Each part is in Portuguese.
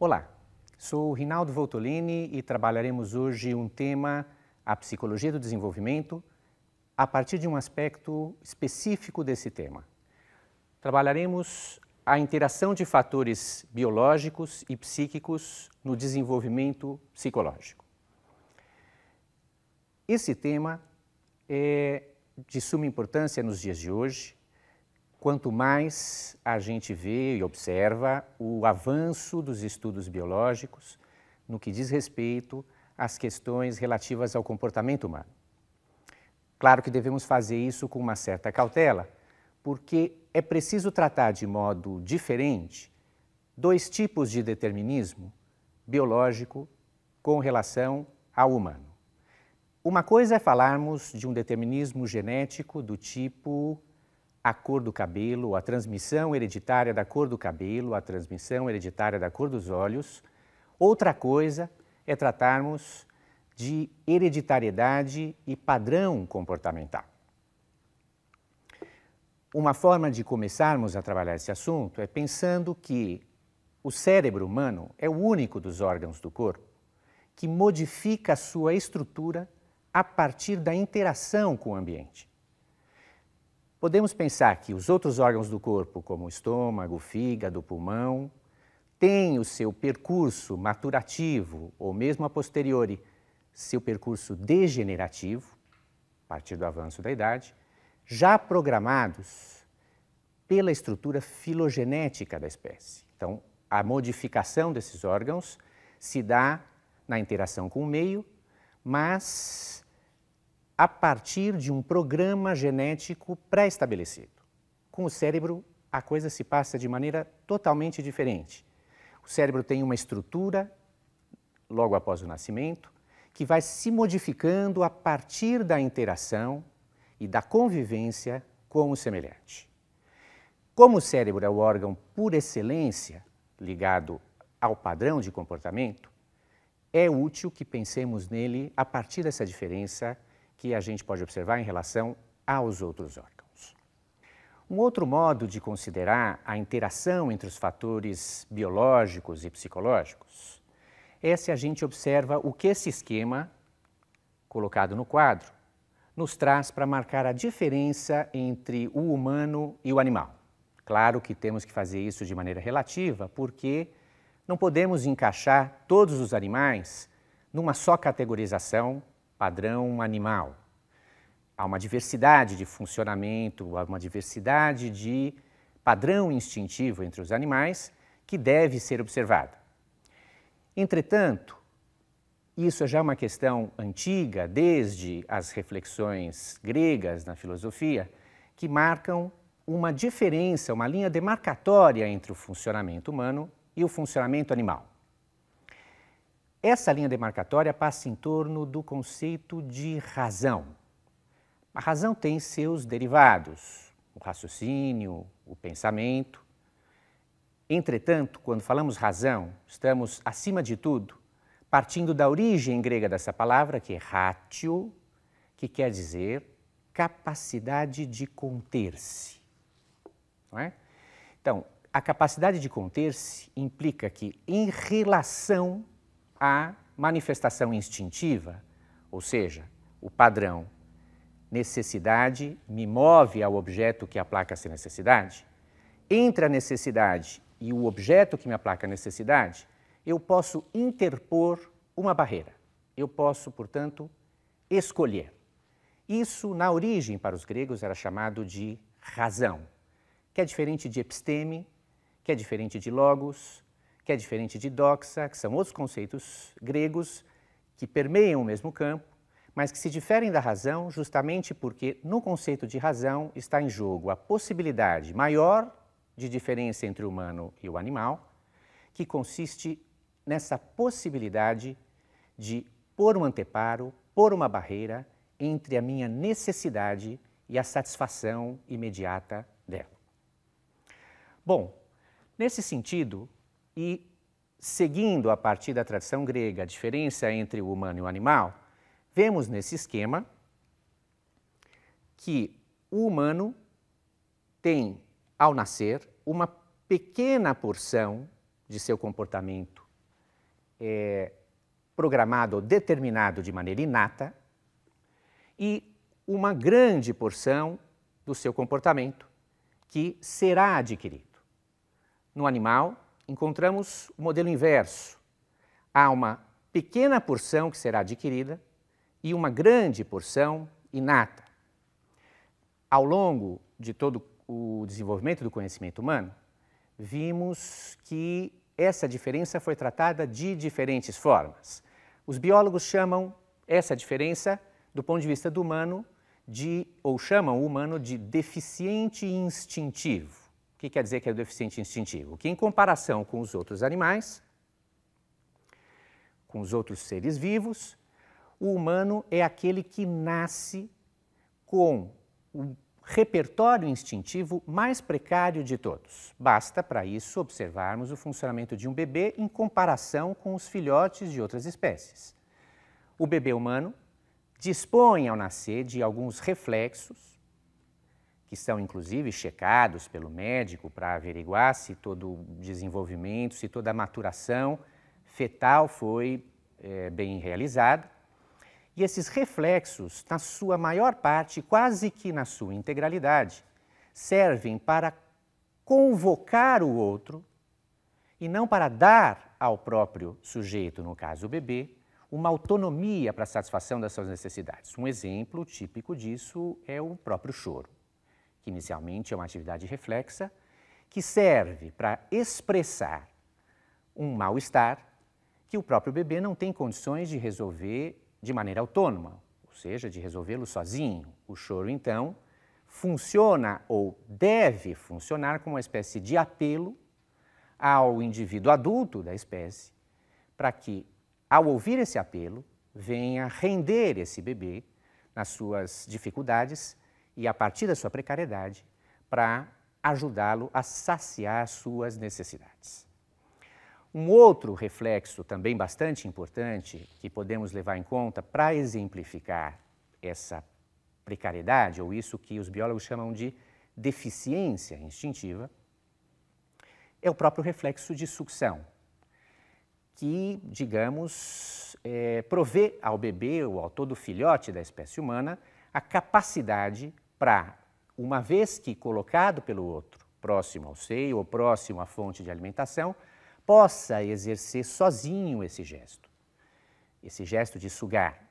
Olá, sou Rinaldo Voltolini e trabalharemos hoje um tema, a psicologia do desenvolvimento, a partir de um aspecto específico desse tema. Trabalharemos a interação de fatores biológicos e psíquicos no desenvolvimento psicológico. Esse tema é de suma importância nos dias de hoje, quanto mais a gente vê e observa o avanço dos estudos biológicos no que diz respeito às questões relativas ao comportamento humano. Claro que devemos fazer isso com uma certa cautela, porque é preciso tratar de modo diferente dois tipos de determinismo biológico com relação ao humano. Uma coisa é falarmos de um determinismo genético do tipo a cor do cabelo, a transmissão hereditária da cor do cabelo, a transmissão hereditária da cor dos olhos. Outra coisa é tratarmos de hereditariedade e padrão comportamental. Uma forma de começarmos a trabalhar esse assunto é pensando que o cérebro humano é o único dos órgãos do corpo que modifica a sua estrutura a partir da interação com o ambiente. Podemos pensar que os outros órgãos do corpo, como o estômago, o fígado, o pulmão, têm o seu percurso maturativo, ou mesmo a posteriori, seu percurso degenerativo, a partir do avanço da idade, já programados pela estrutura filogenética da espécie. Então, a modificação desses órgãos se dá na interação com o meio, mas a partir de um programa genético pré-estabelecido. Com o cérebro, a coisa se passa de maneira totalmente diferente. O cérebro tem uma estrutura, logo após o nascimento, que vai se modificando a partir da interação e da convivência com o semelhante. Como o cérebro é o órgão por excelência ligado ao padrão de comportamento, é útil que pensemos nele a partir dessa diferença que a gente pode observar em relação aos outros órgãos. Um outro modo de considerar a interação entre os fatores biológicos e psicológicos é se a gente observa o que esse esquema, colocado no quadro, nos traz para marcar a diferença entre o humano e o animal. Claro que temos que fazer isso de maneira relativa, porque não podemos encaixar todos os animais numa só categorização padrão animal. Há uma diversidade de funcionamento, há uma diversidade de padrão instintivo entre os animais que deve ser observada. Entretanto, isso é já uma questão antiga, desde as reflexões gregas na filosofia, que marcam uma diferença, uma linha demarcatória entre o funcionamento humano e o funcionamento animal. Essa linha demarcatória passa em torno do conceito de razão. A razão tem seus derivados, o raciocínio, o pensamento. Entretanto, quando falamos razão, estamos, acima de tudo, partindo da origem grega dessa palavra, que é ratio, que quer dizer capacidade de conter-se. Não é? Então, a capacidade de conter-se implica que, em relação à manifestação instintiva, ou seja, o padrão necessidade me move ao objeto que aplaca essa necessidade, entre a necessidade e o objeto que me aplaca a necessidade, eu posso interpor uma barreira. Eu posso, portanto, escolher. Isso, na origem, para os gregos, era chamado de razão, que é diferente de episteme, que é diferente de logos, que é diferente de doxa, que são outros conceitos gregos que permeiam o mesmo campo, mas que se diferem da razão justamente porque no conceito de razão está em jogo a possibilidade maior de diferença entre o humano e o animal, que consiste nessa possibilidade de pôr um anteparo, pôr uma barreira entre a minha necessidade e a satisfação imediata dela. Bom, nesse sentido, e seguindo a partir da tradição grega a diferença entre o humano e o animal, vemos nesse esquema que o humano tem, ao nascer, uma pequena porção de seu comportamento programado ou determinado de maneira inata e uma grande porção do seu comportamento que será adquirido. No animal, encontramos o modelo inverso. Há uma pequena porção que será adquirida e uma grande porção inata. Ao longo de todo o desenvolvimento do conhecimento humano, vimos que essa diferença foi tratada de diferentes formas. Os biólogos chamam essa diferença, do ponto de vista do humano, ou chamam o humano de deficiente instintivo. O que quer dizer que é o deficiente instintivo? Que em comparação com os outros animais, com os outros seres vivos, o humano é aquele que nasce com o repertório instintivo mais precário de todos. Basta, para isso, observarmos o funcionamento de um bebê em comparação com os filhotes de outras espécies. O bebê humano dispõe, ao nascer, de alguns reflexos, que são, inclusive, checados pelo médico para averiguar se todo o desenvolvimento, se toda a maturação fetal foi bem realizada. E esses reflexos, na sua maior parte, quase que na sua integralidade, servem para convocar o outro e não para dar ao próprio sujeito, no caso o bebê, uma autonomia para a satisfação das suas necessidades. Um exemplo típico disso é o próprio choro, que inicialmente é uma atividade reflexa, que serve para expressar um mal-estar que o próprio bebê não tem condições de resolver de maneira autônoma, ou seja, de resolvê-lo sozinho. O choro, então, funciona ou deve funcionar como uma espécie de apelo ao indivíduo adulto da espécie, para que, ao ouvir esse apelo, venha render esse bebê nas suas dificuldades e, a partir da sua precariedade, para ajudá-lo a saciar suas necessidades. Um outro reflexo também bastante importante que podemos levar em conta para exemplificar essa precariedade, ou isso que os biólogos chamam de deficiência instintiva, é o próprio reflexo de sucção, que, digamos, provê ao bebê ou ao todo filhote da espécie humana a capacidade para, uma vez que colocado pelo outro, próximo ao seio ou próximo à fonte de alimentação, possa exercer sozinho esse gesto de sugar.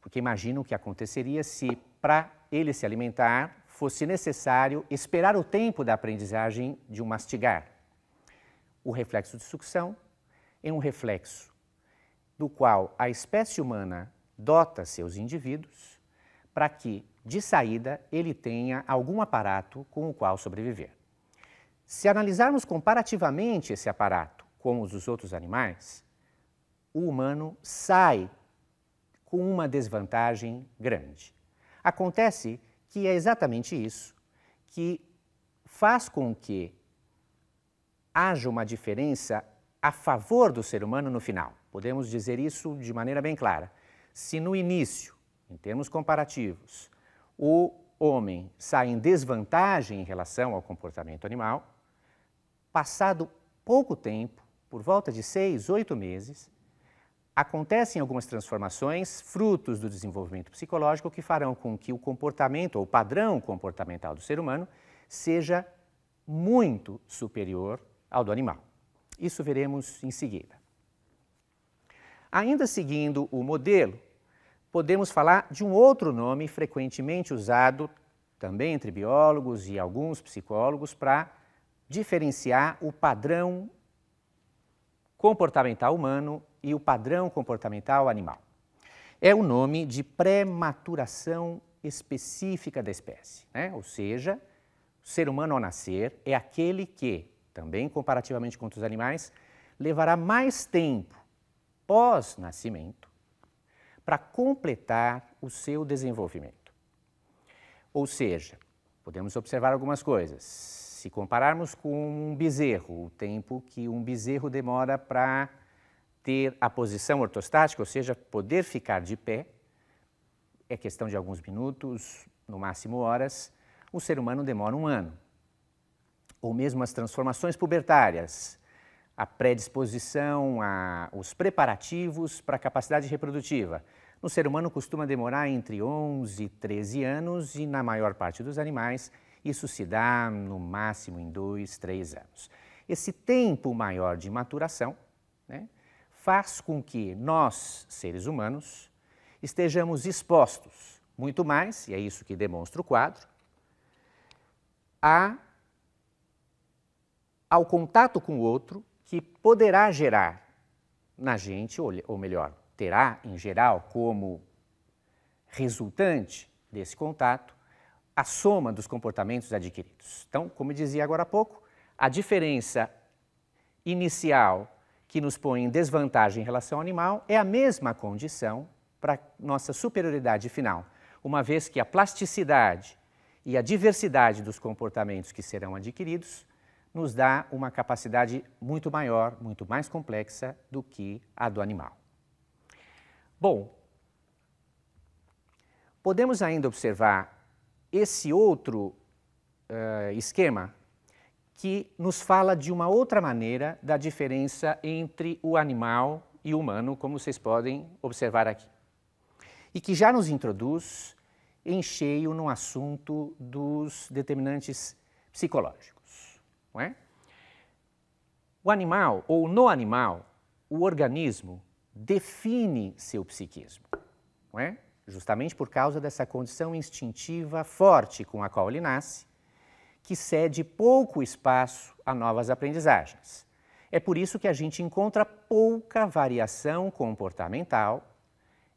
Porque imagino o que aconteceria se, para ele se alimentar, fosse necessário esperar o tempo da aprendizagem de um mastigar. O reflexo de sucção é um reflexo do qual a espécie humana dota seus indivíduos para que, de saída, ele tenha algum aparato com o qual sobreviver. Se analisarmos comparativamente esse aparato com os dos outros animais, o humano sai com uma desvantagem grande. Acontece que é exatamente isso que faz com que haja uma diferença a favor do ser humano no final. Podemos dizer isso de maneira bem clara. Se no início, em termos comparativos, o homem sai em desvantagem em relação ao comportamento animal, passado pouco tempo, por volta de 6, 8 meses, acontecem algumas transformações, frutos do desenvolvimento psicológico, que farão com que o comportamento, ou o padrão comportamental do ser humano, seja muito superior ao do animal. Isso veremos em seguida. Ainda seguindo o modelo, podemos falar de um outro nome frequentemente usado, também entre biólogos e alguns psicólogos, para diferenciar o padrão comportamental humano e o padrão comportamental animal. É o nome de pré-maturação específica da espécie, né? Ou seja, o ser humano ao nascer é aquele que, também comparativamente com outros animais, levará mais tempo pós-nascimento para completar o seu desenvolvimento. Ou seja, podemos observar algumas coisas. Se compararmos com um bezerro, o tempo que um bezerro demora para ter a posição ortostática, ou seja, poder ficar de pé, é questão de alguns minutos, no máximo horas. O ser humano demora 1 ano. Ou mesmo as transformações pubertárias. a predisposição, os preparativos para a capacidade reprodutiva. No ser humano costuma demorar entre 11 e 13 anos e na maior parte dos animais isso se dá no máximo em 2, 3 anos. Esse tempo maior de maturação, né, faz com que nós, seres humanos, estejamos expostos muito mais, e é isso que demonstra o quadro, ao contato com o outro que poderá gerar na gente, ou melhor, terá em geral como resultante desse contato a soma dos comportamentos adquiridos. Então, como eu dizia agora há pouco, a diferença inicial que nos põe em desvantagem em relação ao animal é a mesma condição para nossa superioridade final, uma vez que a plasticidade e a diversidade dos comportamentos que serão adquiridos nos dá uma capacidade muito maior, muito mais complexa do que a do animal. Bom, podemos ainda observar esse outro esquema que nos fala de uma outra maneira da diferença entre o animal e o humano, como vocês podem observar aqui. E que já nos introduz em cheio no assunto dos determinantes psicológicos, não é? O animal, ou no animal, o organismo define seu psiquismo, não é? Justamente por causa dessa condição instintiva forte com a qual ele nasce, que cede pouco espaço a novas aprendizagens. É por isso que a gente encontra pouca variação comportamental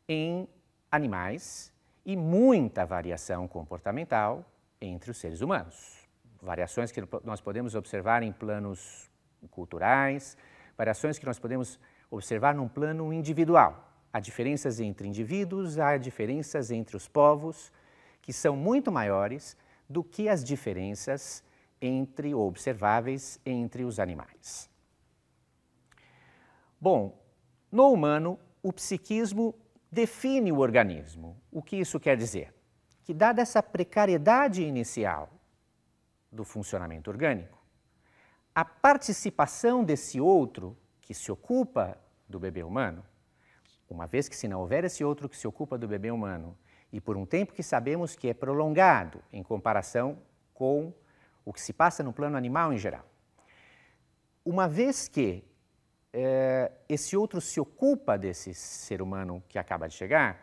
em animais e muita variação comportamental entre os seres humanos. Variações que nós podemos observar em planos culturais, variações que nós podemos observar num plano individual. Há diferenças entre indivíduos, há diferenças entre os povos, que são muito maiores do que as diferenças observáveis entre os animais. Bom, no humano, o psiquismo define o organismo. O que isso quer dizer? Que, dada essa precariedade inicial do funcionamento orgânico, a participação desse outro que se ocupa do bebê humano, uma vez que se não houver esse outro que se ocupa do bebê humano, e por um tempo que sabemos que é prolongado em comparação com o que se passa no plano animal em geral. Uma vez que esse outro se ocupa desse ser humano que acaba de chegar,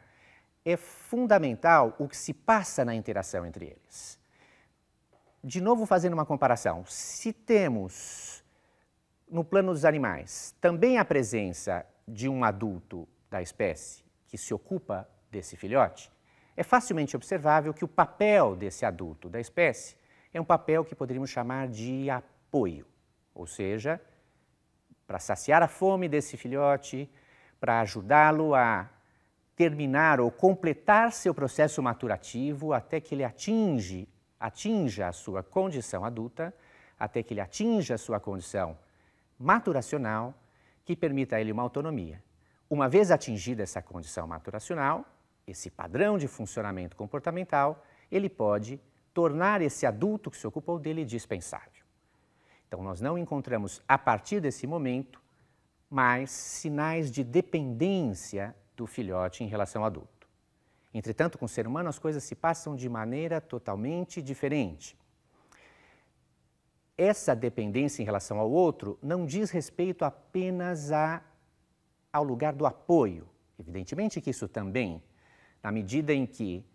é fundamental o que se passa na interação entre eles. De novo, fazendo uma comparação, se temos no plano dos animais também a presença de um adulto da espécie que se ocupa desse filhote, é facilmente observável que o papel desse adulto da espécie é um papel que poderíamos chamar de apoio, ou seja, para saciar a fome desse filhote, para ajudá-lo a terminar ou completar seu processo maturativo até que ele atinja a sua condição adulta, até que ele atinja a sua condição maturacional, que permita a ele uma autonomia. Uma vez atingida essa condição maturacional, esse padrão de funcionamento comportamental, ele pode tornar esse adulto que se ocupou dele dispensável. Então, nós não encontramos, a partir desse momento, mais sinais de dependência do filhote em relação ao adulto. Entretanto, com o ser humano, as coisas se passam de maneira totalmente diferente. Essa dependência em relação ao outro não diz respeito apenas ao lugar do apoio. Evidentemente que isso também, na medida em que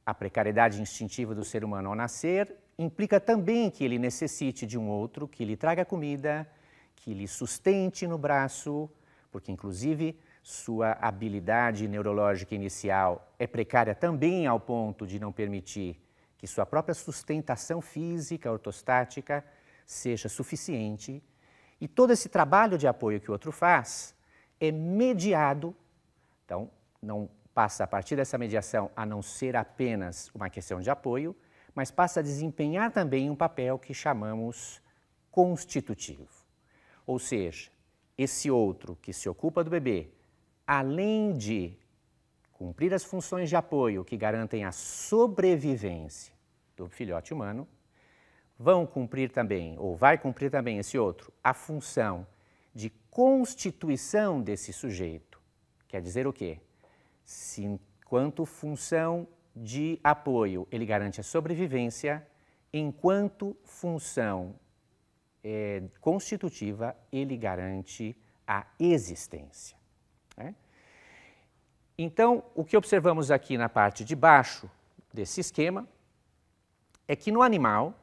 a precariedade instintiva do ser humano ao nascer implica também que ele necessite de um outro que lhe traga comida, que lhe sustente no braço, porque inclusive sua habilidade neurológica inicial é precária também ao ponto de não permitir que sua própria sustentação física, ortostática, seja suficiente. E todo esse trabalho de apoio que o outro faz é mediado, então não passa a partir dessa mediação a não ser apenas uma questão de apoio, mas passa a desempenhar também um papel que chamamos constitutivo. Ou seja, esse outro que se ocupa do bebê, além de cumprir as funções de apoio que garantem a sobrevivência do filhote humano, vão cumprir também, ou vai cumprir também esse outro, a função constituição desse sujeito. Quer dizer o quê? Se enquanto função de apoio ele garante a sobrevivência, enquanto função constitutiva ele garante a existência. Né? Então, o que observamos aqui na parte de baixo desse esquema é que no animal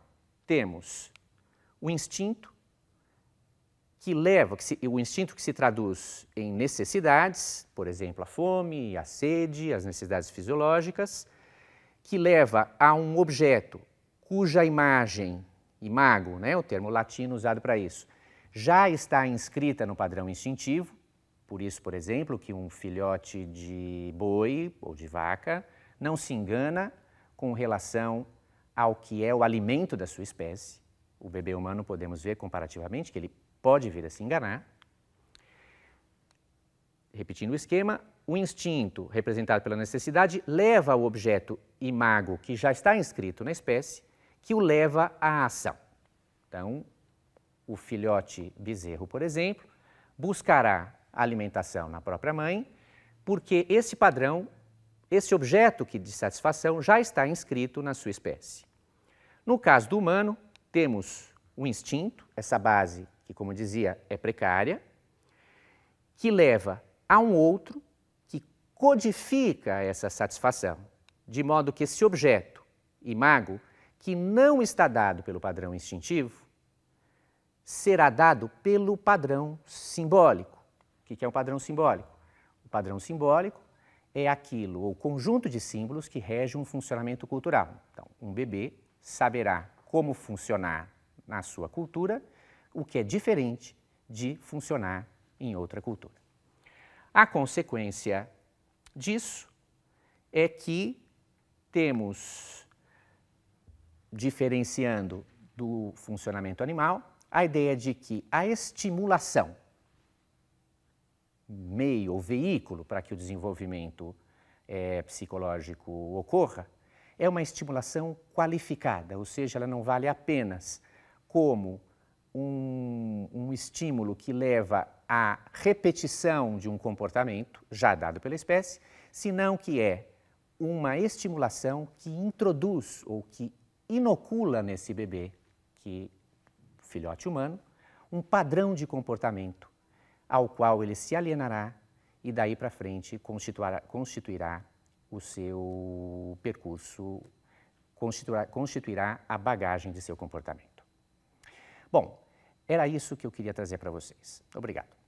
temos o instinto o instinto que se traduz em necessidades, por exemplo, a fome, a sede, as necessidades fisiológicas, que leva a um objeto cuja imagem, imago, né, o termo latino usado para isso, já está inscrita no padrão instintivo. Por isso, por exemplo, que um filhote de boi ou de vaca não se engana com relação ao que é o alimento da sua espécie. O bebê humano podemos ver comparativamente que ele pode vir a se enganar. Repetindo o esquema, o instinto, representado pela necessidade, leva ao objeto imago que já está inscrito na espécie, que o leva à ação. Então, o filhote bezerro, por exemplo, buscará alimentação na própria mãe, porque esse padrão, esse objeto de satisfação já está inscrito na sua espécie. No caso do humano, temos o instinto, essa base que, como dizia, é precária, que leva a um outro que codifica essa satisfação, de modo que esse objeto, imago, que não está dado pelo padrão instintivo, será dado pelo padrão simbólico. O que é um padrão simbólico? O padrão simbólico é aquilo, ou conjunto de símbolos que rege um funcionamento cultural. Então, um bebê saberá como funcionar na sua cultura, o que é diferente de funcionar em outra cultura. A consequência disso é que temos, diferenciando do funcionamento animal, a ideia de que a estimulação, meio ou veículo para que o desenvolvimento psicológico ocorra, é uma estimulação qualificada, ou seja, ela não vale apenas como um estímulo que leva à repetição de um comportamento já dado pela espécie, senão que é uma estimulação que introduz ou que inocula nesse bebê, filhote humano, um padrão de comportamento ao qual ele se alienará e daí para frente constituirá o seu percurso, constituirá a bagagem de seu comportamento. Bom, era isso que eu queria trazer para vocês. Obrigado.